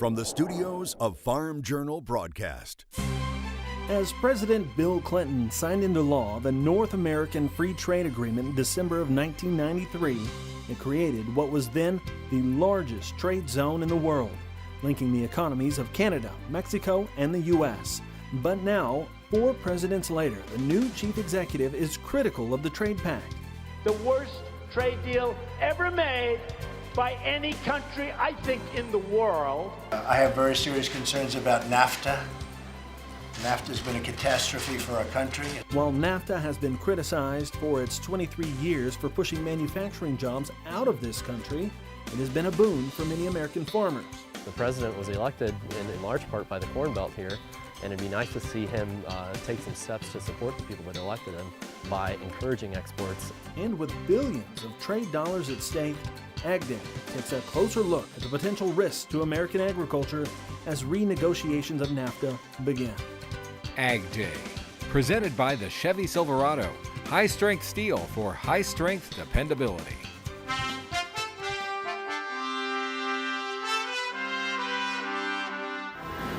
from the studios of Farm Journal Broadcast. As President Bill Clinton signed into law the North American Free Trade Agreement in December of 1993, it created what was then the largest trade zone in the world, linking the economies of Canada, Mexico, and the U.S. But now, 4 presidents later, the new chief executive is critical of the trade pact. The worst trade deal ever made by any country, I think, in the world. I have very serious concerns about NAFTA. NAFTA's been a catastrophe for our country. While NAFTA has been criticized for its 23 years for pushing manufacturing jobs out of this country, it has been a boon for many American farmers. The president was elected in large part by the Corn Belt here, and it'd be nice to see him take some steps to support the people that elected him by encouraging exports. And with billions of trade dollars at stake, AgDay takes a closer look at the potential risks to American agriculture as renegotiations of NAFTA begin. AgDay, presented by the Chevy Silverado. High-strength steel for high-strength dependability.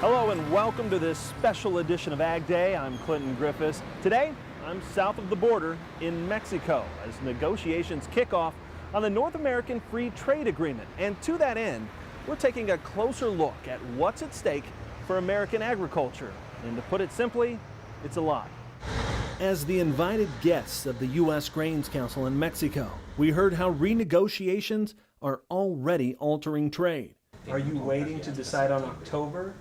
Hello and welcome to this special edition of AgDay. I'm Clinton Griffiths. Today, I'm south of the border in Mexico as negotiations kick off on the North American Free Trade Agreement. And to that end, we're taking a closer look at what's at stake for American agriculture. And to put it simply, it's a lot. As the invited guests of the U.S. Grains Council in Mexico, we heard how renegotiations are already altering trade. Are you waiting to decide on October?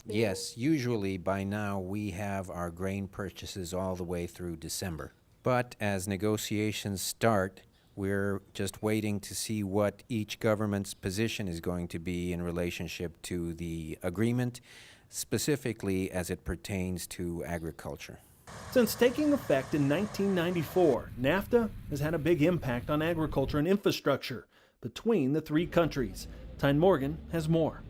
Yes, usually by now we have our grain purchases all the way through December. But as negotiations start, we're just waiting to see what each government's position is going to be in relationship to the agreement, specifically as it pertains to agriculture. Since taking effect in 1994, NAFTA has had a big impact on agriculture and infrastructure between the 3 countries. Tyne Morgan has more.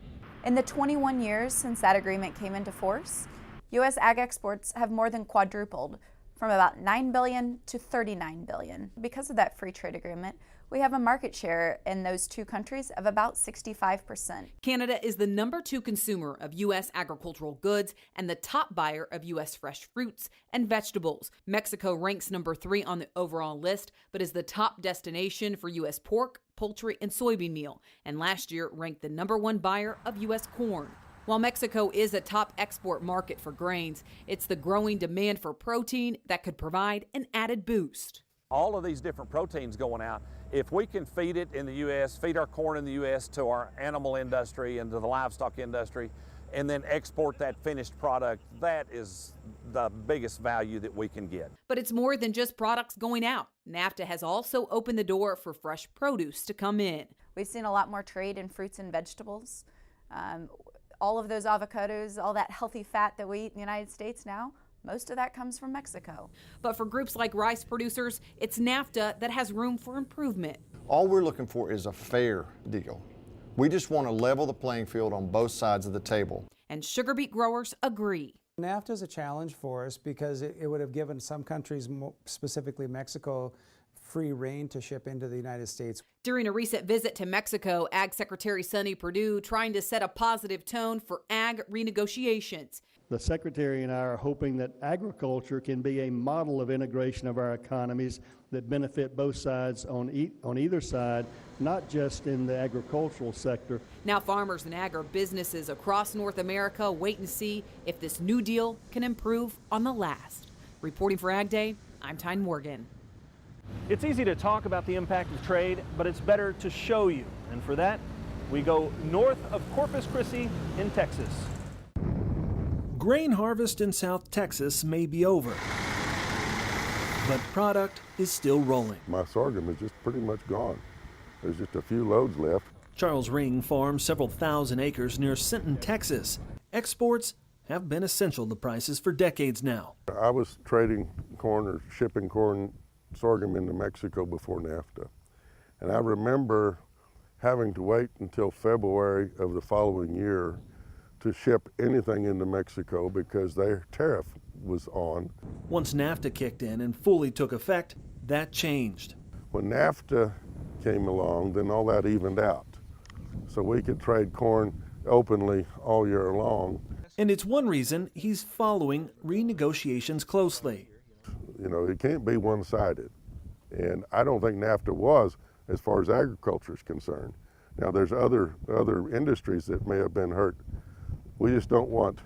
In the 21 years since that agreement came into force, U.S. ag exports have more than quadrupled, from about $9 billion to $39 billion. Because of that free trade agreement, we have a market share in those 2 countries of about 65%. Canada is the number 2 consumer of U.S. agricultural goods and the top buyer of U.S. fresh fruits and vegetables. Mexico ranks number 3 on the overall list, but is the top destination for U.S. pork, poultry, and soybean meal, and last year ranked the number 1 buyer of U.S. corn. While Mexico is a top export market for grains, it's the growing demand for protein that could provide an added boost. All of these different proteins going out, if we can feed it in the U.S., feed our corn in the U.S. to our animal industry and to the livestock industry, and then export that finished product, that is the biggest value that we can get. But it's more than just products going out. NAFTA has also opened the door for fresh produce to come in. We've seen a lot more trade in fruits and vegetables. All of those avocados, all that healthy fat that we eat in the United States now, most of that comes from Mexico. But for groups like rice producers, it's NAFTA that has room for improvement. All we're looking for is a fair deal. We just want to level the playing field on both sides of the table. And sugar beet growers agree. NAFTA is a challenge for us because it would have given some countries, specifically Mexico, free rein to ship into the United States. During a recent visit to Mexico, Ag Secretary Sonny Perdue trying to set a positive tone for ag renegotiations. The Secretary and I are hoping that agriculture can be a model of integration of our economies that benefit both sides on either side, not just in the agricultural sector. Now farmers and agribusinesses across North America wait and see if this new deal can improve on the last. Reporting for AgDay, I'm Tyne Morgan. It's easy to talk about the impact of trade, but it's better to show you. And for that, we go north of Corpus Christi in Texas. Grain harvest in South Texas may be over, but product is still rolling. My sorghum is just pretty much gone. There's just a few loads left. Charles Ring farms several thousand acres near Sinton, Texas. Exports have been essential to prices for decades now. I was trading corn or shipping sorghum into Mexico before NAFTA. And I remember having to wait until February of the following year to ship anything into Mexico because their tariff was on. Once NAFTA kicked in and fully took effect, that changed. When NAFTA came along, then all that evened out. so we could trade corn openly all year long. And it's one reason he's following renegotiations closely. You know, it can't be one-sided. And I don't think NAFTA was, as far as agriculture is concerned. Now, there's other industries that may have been hurt. We just don't want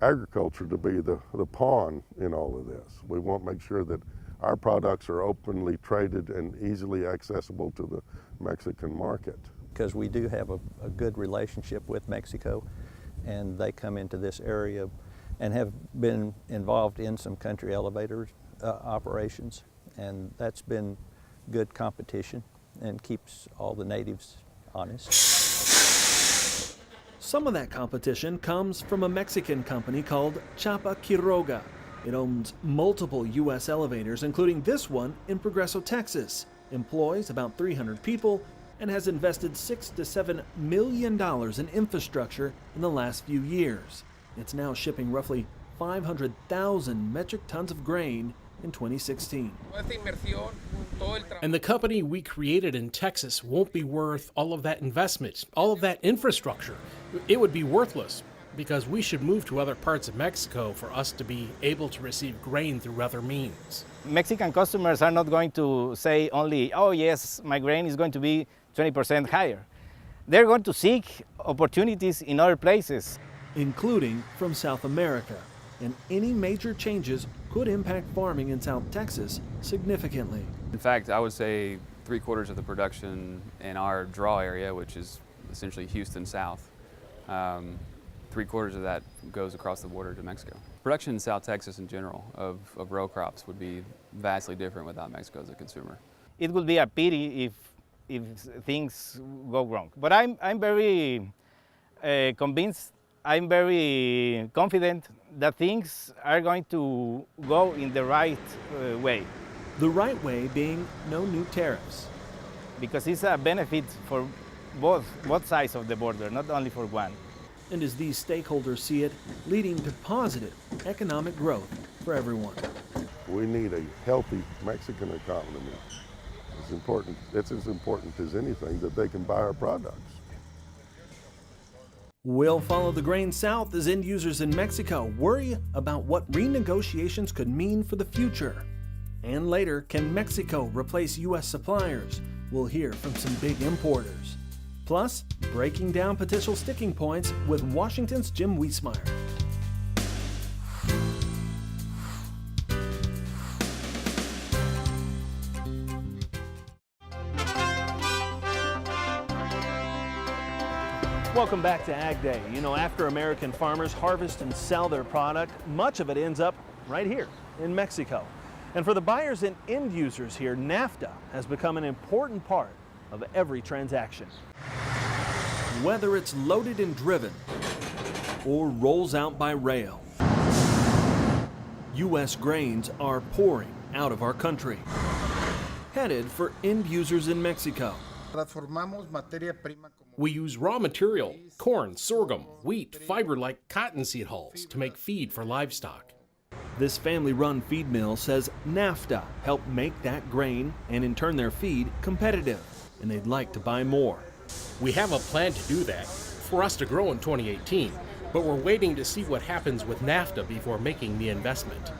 agriculture to be the pawn in all of this. We want to make sure that our products are openly traded and easily accessible to the Mexican market. Because we do have a good relationship with Mexico, and they come into this area and have been involved in some country elevator operations, and that's been good competition and keeps all the natives honest. Some of that competition comes from a Mexican company called Chapa Quiroga. It owns multiple U.S. elevators, including this one in Progreso, Texas, employs about 300 people, and has invested $6 to $7 million in infrastructure in the last few years. It's now shipping roughly 500,000 metric tons of grain in 2016. And the company we created in Texas won't be worth all of that investment, all of that infrastructure. It would be worthless because we should move to other parts of Mexico for us to be able to receive grain through other means. Mexican customers are not going to say only, oh yes, my grain is going to be 20% higher. They're going to seek opportunities in other places, including from South America. And any major changes could impact farming in South Texas significantly. In fact, I would say 3/4 of the production in our draw area, which is essentially Houston South, 3/4 of that goes across the border to Mexico. Production in South Texas in general of row crops would be vastly different without Mexico as a consumer. It would be a pity if things go wrong. But I'm very convinced, I'm very confident that things are going to go in the right way. The right way being no new tariffs. Because it's a benefit for both sides of the border, not only for one. And as these stakeholders see it, leading to positive economic growth for everyone. We need a healthy Mexican economy. It's important. It's as important as anything that they can buy our products. We'll follow the grain south as end users in Mexico worry about what renegotiations could mean for the future. And later, can Mexico replace U.S. suppliers? We'll hear from some big importers. Plus, breaking down potential sticking points with Washington's Jim Wiesmeyer. Welcome back to Ag Day. You know, after American farmers harvest and sell their product, much of it ends up right here in Mexico. And for the buyers and end users here, NAFTA has become an important part of every transaction. Whether it's loaded and driven or rolls out by rail, U.S. grains are pouring out of our country, headed for end users in Mexico. We use raw material, corn, sorghum, wheat, fiber like cottonseed hulls to make feed for livestock. This family-run feed mill says NAFTA helped make that grain and in turn their feed competitive, and they'd like to buy more. We have a plan to do that for us to grow in 2018, but we're waiting to see what happens with NAFTA before making the investment.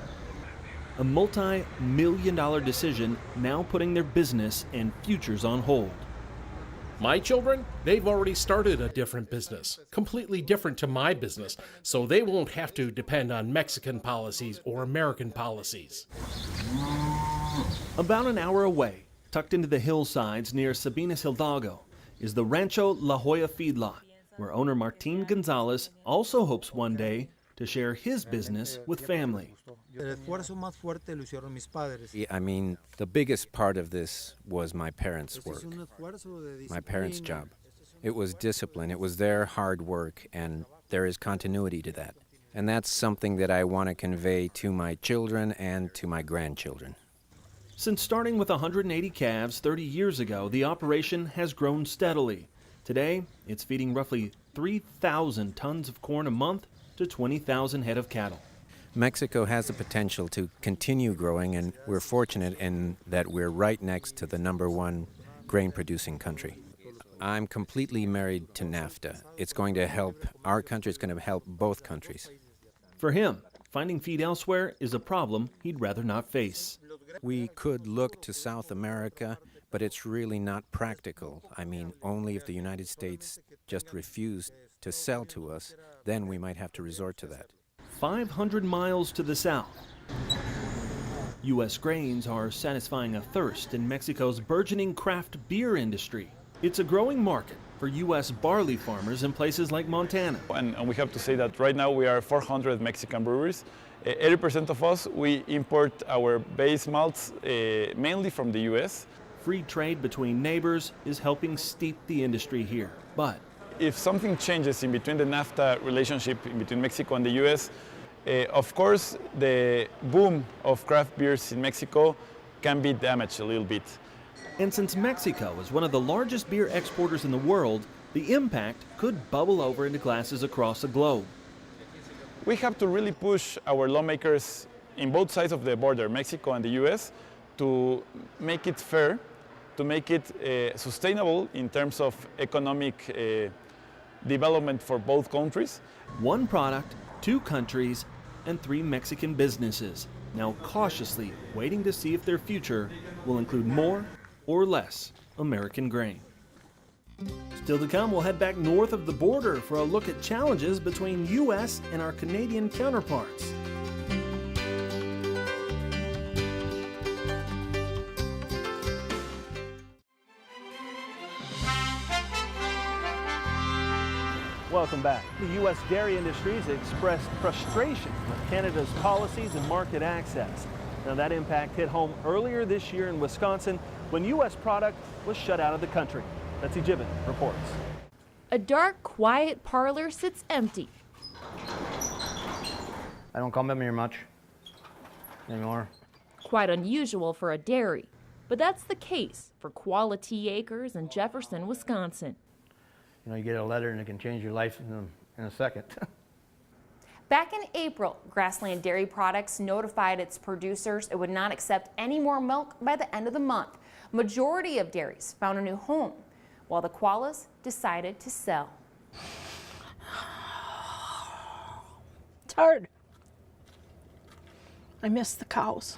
A multi-million-dollar decision now putting their business and futures on hold. My children, they've already started a different business, completely different to my business, so they won't have to depend on Mexican policies or American policies. About an hour away, tucked into the hillsides near Sabinas Hidalgo, is the Rancho La Jolla feedlot, where owner Martin Gonzalez also hopes one day to share his business with family. I mean, the biggest part of this was my parents' work, my parents' job. It was discipline, it was their hard work, and there is continuity to that. And that's something that I want to convey to my children and to my grandchildren. Since starting with 180 calves 30 years ago, the operation has grown steadily. Today, it's feeding roughly 3,000 tons of corn a month to 20,000 head of cattle. Mexico has the potential to continue growing, and we're fortunate in that we're right next to the #1 grain-producing country. I'm completely married to NAFTA. It's going to help, our country is going to help both countries. For him, finding feed elsewhere is a problem he'd rather not face. We could look to South America, but it's really not practical. I mean, only if the United States just refused to sell to us, then we might have to resort to that. 500 miles to the south, U.S. grains are satisfying a thirst in Mexico's burgeoning craft beer industry. It's a growing market for U.S. barley farmers in places like Montana. And we have to say that right now we are 400 Mexican breweries. 80% of us, we import our base malts mainly from the U.S. Free trade between neighbors is helping steep the industry here, but if something changes in between the NAFTA relationship in between Mexico and the U.S., of course, the boom of craft beers in Mexico can be damaged a little bit. And since Mexico is one of the largest beer exporters in the world, the impact could bubble over into glasses across the globe. We have to really push our lawmakers in both sides of the border, Mexico and the U.S., to make it fair, to make it sustainable in terms of economic development for both countries. One product, 2 countries, and 3 Mexican businesses, now cautiously waiting to see if their future will include more or less American grain. Still to come, we'll head back north of the border for a look at challenges between U.S. and our Canadian counterparts. Welcome back. The U.S. dairy industry has expressed frustration with Canada's policies and market access. Now, that impact hit home earlier this year in Wisconsin when U.S. product was shut out of the country. Betsy Gibbon reports. A dark, quiet parlor sits empty. I don't come in here much anymore. Quite unusual for a dairy, but that's the case for Quality Acres in Jefferson, Wisconsin. You know, you get a letter and it can change your life in a second. Back in April, Grassland Dairy Products notified its producers it would not accept any more milk by the end of the month. Majority of dairies found a new home, while the koalas decided to sell. It's hard. I miss the cows.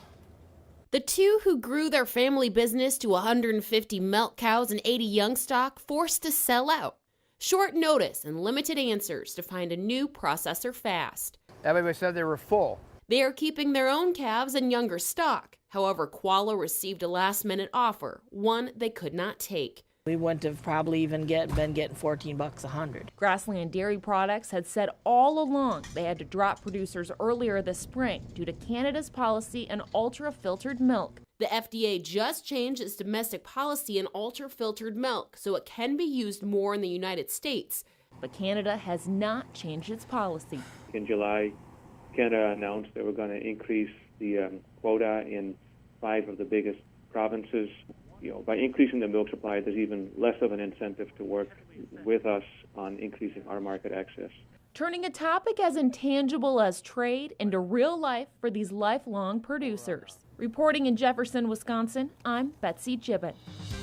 The 2 who grew their family business to 150 milk cows and 80 young stock forced to sell out. Short notice and limited answers to find a new processor fast. Everybody said they were full. They are keeping their own calves and younger stock. However, Koala received a last-minute offer, one they could not take. We wouldn't have probably even been getting $14 a hundred. Grassland Dairy Products had said all along they had to drop producers earlier this spring due to Canada's policy on ultra-filtered milk. The FDA just changed its domestic policy on ultra-filtered milk so it can be used more in the United States. But Canada has not changed its policy. In July, Canada announced they were going to increase the quota in 5 of the biggest provinces. You know, by increasing the milk supply, there's even less of an incentive to work with us on increasing our market access. Turning a topic as intangible as trade into real life for these lifelong producers. Reporting in Jefferson, Wisconsin, I'm Betsy Gibbon.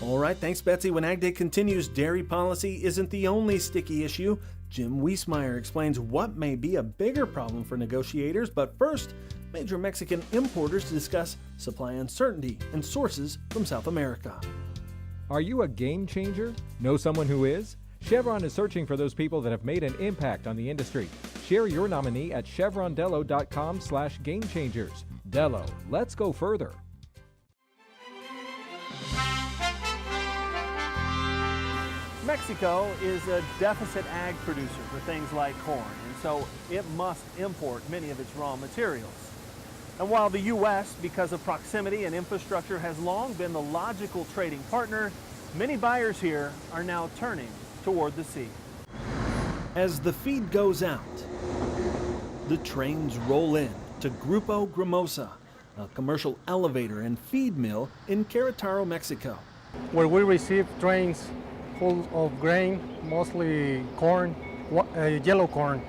All right, thanks, Betsy. When AgDay continues, dairy policy isn't the only sticky issue. Jim Wiesmeyer explains what may be a bigger problem for negotiators, but first, major Mexican importers discuss supply uncertainty and sources from South America. Are you a game changer? Know someone who is? Chevron is searching for those people that have made an impact on the industry. Share your nominee at chevrondello.com/gamechangers. Dello, let's go further. Mexico is a deficit ag producer for things like corn, and so it must import many of its raw materials. And while the U.S., because of proximity and infrastructure, has long been the logical trading partner, many buyers here are now turning toward the sea. As the feed goes out, the trains roll in to Grupo Gramosa, a commercial elevator and feed mill in Querétaro, Mexico. Where we receive trains full of grain, mostly corn, yellow corn.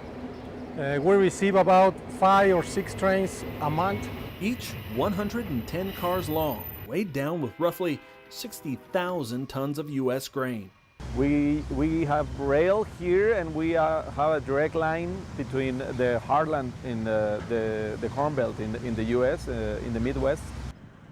We receive about 5 or 6 trains a month. Each 110 cars long, weighed down with roughly 60,000 tons of U.S. grain. We have rail here, and we have a direct line between the heartland in the Corn Belt in the U.S., in the Midwest.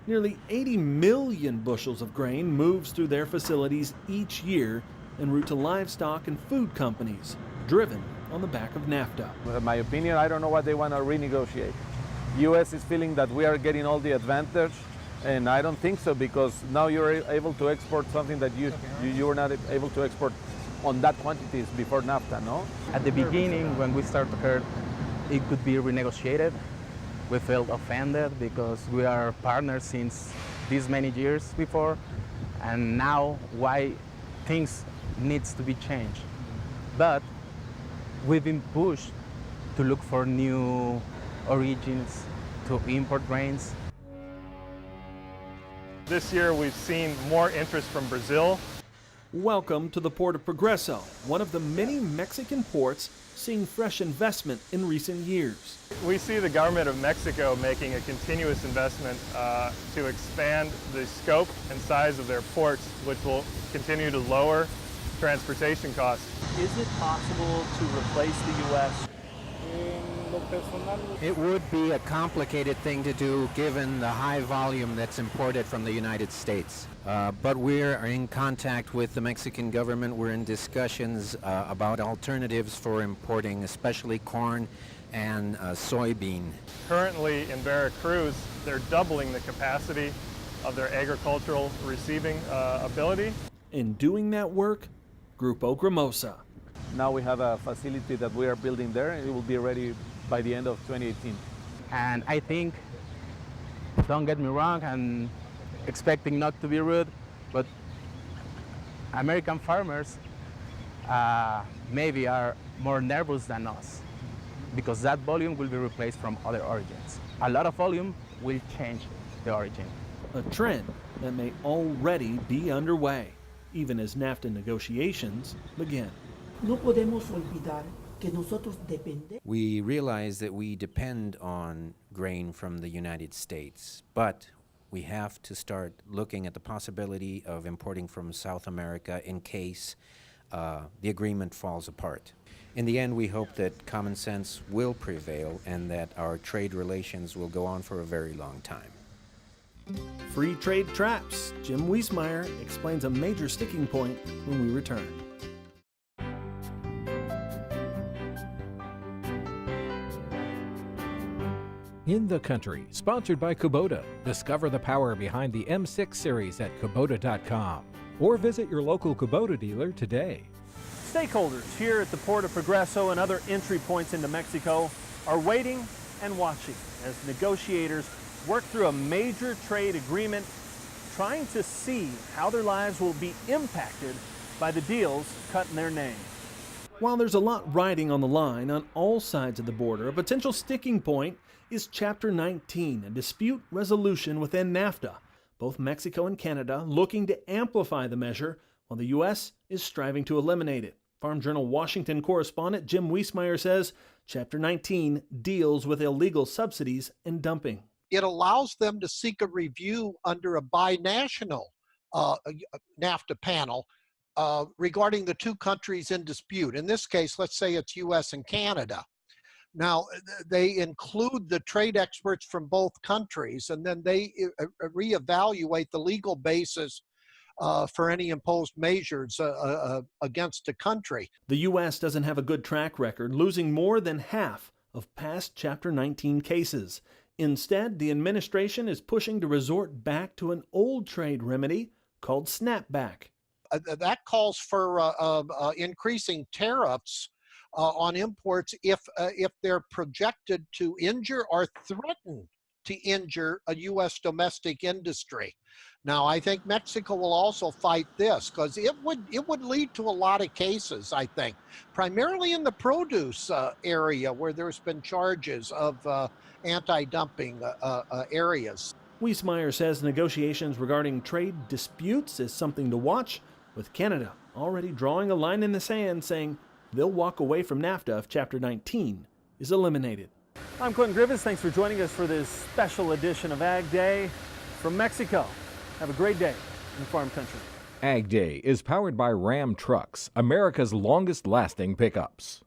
Nearly 80 million bushels of grain moves through their facilities each year en route to livestock and food companies, driven on the back of NAFTA. In my opinion, I don't know what they want to renegotiate. U.S. is feeling that we are getting all the advantage, and I don't think so, because now you're able to export something that you were not able to export on that quantities before NAFTA, no? At the beginning, when we started to hear it could be renegotiated, we felt offended because we are partners since these many years before, and now why things needs to be changed. But we've been pushed to look for new origins, to import grains. This year we've seen more interest from Brazil. Welcome to the Port of Progreso, one of the many Mexican ports seeing fresh investment in recent years. We see the government of Mexico making a continuous investment to expand the scope and size of their ports, which will continue to lower transportation costs. Is it possible to replace the U.S.? It would be a complicated thing to do given the high volume that's imported from the United States. But we're in contact with the Mexican government. We're in discussions about alternatives for importing, especially corn and soybean. Currently in Veracruz, they're doubling the capacity of their agricultural receiving ability. In doing that work, Grupo Gramosa. Now we have a facility that we are building there, and it will be ready by the end of 2018. And I think, don't get me wrong, I'm expecting not to be rude, but American farmers maybe are more nervous than us, because that volume will be replaced from other origins. A lot of volume will change the origin. A trend that may already be underway, even as NAFTA negotiations begin. No podemos olvidar que nosotros dependemos. We realize that we depend on grain from the United States, but we have to start looking at the possibility of importing from South America in case the agreement falls apart. In the end, we hope that common sense will prevail and that our trade relations will go on for a very long time. Free trade traps. Jim Wiesmeyer explains a major sticking point when we return. In the Country, sponsored by Kubota. Discover the power behind the M6 series at Kubota.com or visit your local Kubota dealer today. Stakeholders here at the Port of Progreso and other entry points into Mexico are waiting and watching as negotiators work through a major trade agreement, trying to see how their lives will be impacted by the deals cut in their name. While there's a lot riding on the line on all sides of the border, a potential sticking point is Chapter 19, a dispute resolution within NAFTA. Both Mexico and Canada looking to amplify the measure, while the U.S. is striving to eliminate it. Farm Journal Washington correspondent Jim Wiesmeyer says Chapter 19 deals with illegal subsidies and dumping. It allows them to seek a review under a binational NAFTA panel regarding the two countries in dispute. In this case, let's say it's U.S. and Canada. Now, they include the trade experts from both countries, and then they reevaluate the legal basis for any imposed measures against a country. The U.S. doesn't have a good track record, losing more than half of past Chapter 19 cases. Instead, the administration is pushing to resort back to an old trade remedy called snapback. That calls for increasing tariffs on imports if they're projected to injure or threaten to injure a U.S. domestic industry. Now, I think Mexico will also fight this because it would lead to a lot of cases, I think, primarily in the produce area where there's been charges of anti-dumping areas. Wiesmeyer says negotiations regarding trade disputes is something to watch, with Canada already drawing a line in the sand saying they'll walk away from NAFTA if Chapter 19 is eliminated. I'm Clinton Griffiths. Thanks for joining us for this special edition of Ag Day from Mexico. Have a great day in the farm country. AgDay is powered by Ram Trucks, America's longest-lasting pickups.